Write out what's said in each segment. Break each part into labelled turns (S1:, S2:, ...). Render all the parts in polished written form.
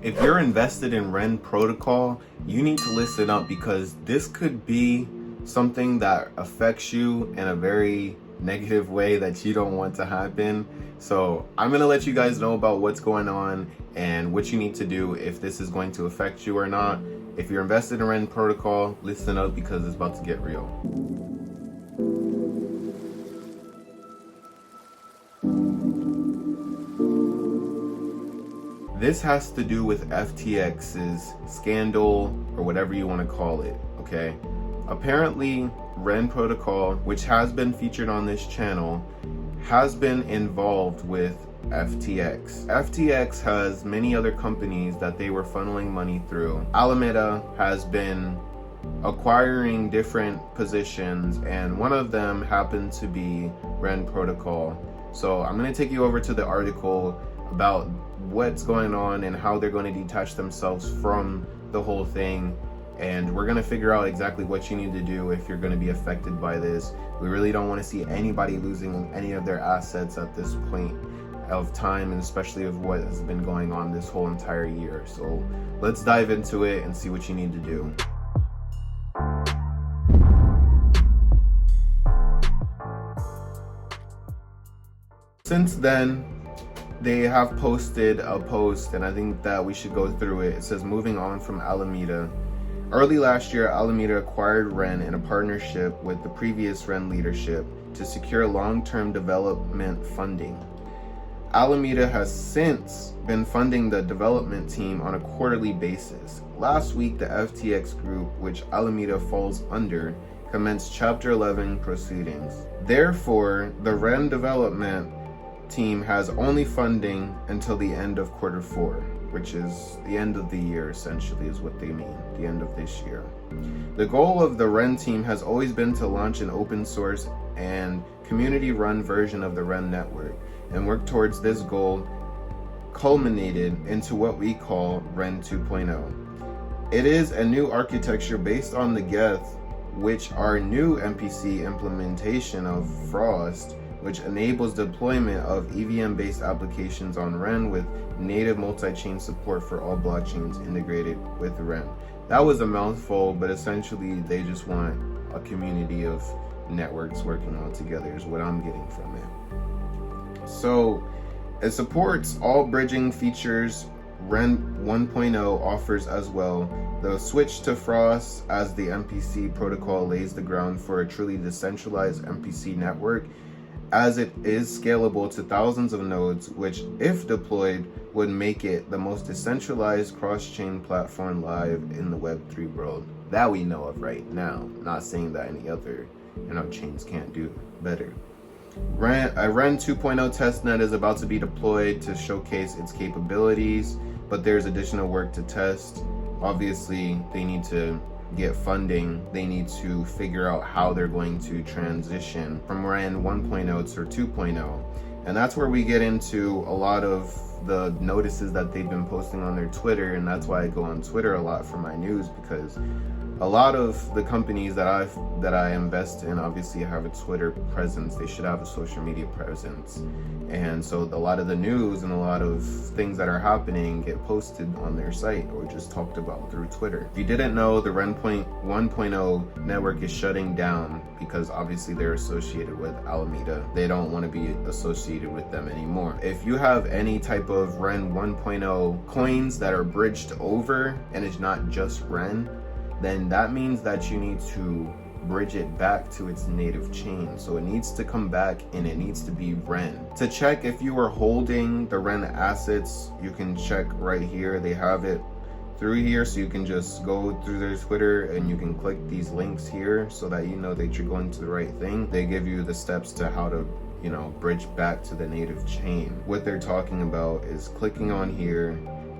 S1: If you're invested in Ren protocol, you need to listen up because this could be something that affects you in a very negative way that you don't want to happen. So I'm going to let you guys know about what's going on and what you need to do if this is going to affect you or not. If you're invested in Ren protocol, listen up because it's about to get real. This has to do with FTX's scandal or whatever you want to call it, okay? Apparently, Ren Protocol, which has been featured on this channel, has been involved with FTX. FTX has many other companies that they were funneling money through. Alameda has been acquiring different positions, and one of them happened to be Ren Protocol. So I'm going to take you over to the article about what's going on and how they're going to detach themselves from the whole thing, and we're going to figure out exactly what you need to do if you're going to be affected by this. We really don't want to see anybody losing any of their assets at this point of time, and especially of what has been going on this whole entire year. So let's dive into it and see what you need to do. Since then, they have posted a post, and I think that we should go through it. It says, moving on from Alameda. Early last year, Alameda acquired Ren in a partnership with the previous Ren leadership to secure long-term development funding. Alameda has since been funding the development team on a quarterly basis. Last week, the FTX group, which Alameda falls under, commenced Chapter 11 proceedings. Therefore, the Ren development team has only funding until the end of quarter 4, which is the end of the year, essentially, is what they mean, the end of this year. The goal of the Ren team has always been to launch an open source and community-run version of the Ren network, and work towards this goal culminated into what we call Ren 2.0. It is a new architecture based on the Geth, which are new MPC implementation of Frost, which enables deployment of EVM-based applications on Ren with native multi-chain support for all blockchains integrated with Ren. That was a mouthful, but essentially they just want a community of networks working all together is what I'm getting from it. So it supports all bridging features Ren 1.0 offers as well. The switch to Frost as the MPC protocol lays the ground for a truly decentralized MPC network, as it is scalable to thousands of nodes, which, if deployed, would make it the most decentralized cross-chain platform live in the Web3 world that we know of right now. Not saying that any other chains can't do better. A Ren 2.0 testnet is about to be deployed to showcase its capabilities, but there's additional work to test. Obviously, they need to get funding. They need to figure out how they're going to transition from Ren 1.0 to 2.0. And that's where we get into a lot of the notices that they've been posting on their Twitter, and that's why I go on Twitter a lot for my news, because a lot of the companies that I invest in obviously have a Twitter presence. They should have a social media presence, and so a lot of the news and a lot of things that are happening get posted on their site or just talked about through Twitter. If you didn't know, the Ren 1.0 network is shutting down because obviously they're associated with Alameda. They don't want to be associated with them anymore. If you have any type of Ren 1.0 coins that are bridged over and it's not just Ren, then that means that you need to bridge it back to its native chain. So it needs to come back and it needs to be Ren. To check if you are holding the Ren assets, you can check right here. They have it through here, so you can just go through their Twitter and you can click these links here so that you know that you're going to the right thing. They give you the steps to how to bridge back to the native chain. What they're talking about is clicking on here,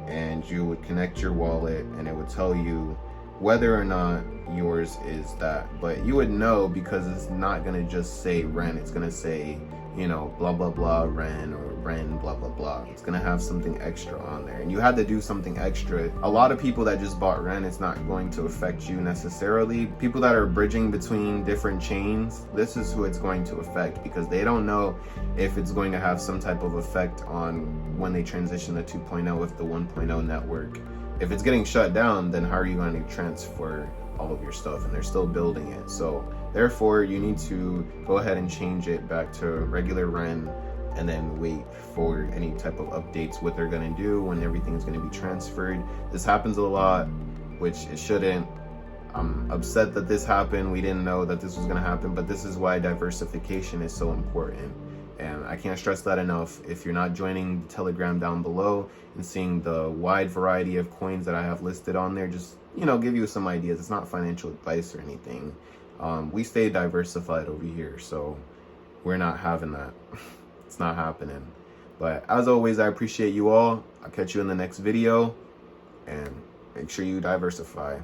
S1: and you would connect your wallet and it would tell you whether or not yours is that. But you would know because it's not going to just say Ren, it's going to say, you know, blah blah blah Ren, or Ren blah blah blah. It's going to have something extra on there, and you had to do something extra. A lot of people that just bought Ren, it's not going to affect you necessarily. People that are bridging between different chains, this is who it's going to affect, because they don't know if it's going to have some type of effect on when they transition to 2.0 with the 1.0 network. If it's getting shut down, then how are you going to transfer all of your stuff? And they're still building it. So therefore, you need to go ahead and change it back to regular Ren, and then wait for any type of updates, what they're going to do when everything's going to be transferred. This happens a lot, which it shouldn't. I'm upset that this happened. We didn't know that this was going to happen, but this is why diversification is so important. And I can't stress that enough. If you're not joining the Telegram down below and seeing the wide variety of coins that I have listed on there, just, you know, give you some ideas. It's not financial advice or anything. We stay diversified over here, so we're not having that. It's not happening. But as always, I appreciate you all. I'll catch you in the next video, and make sure you diversify.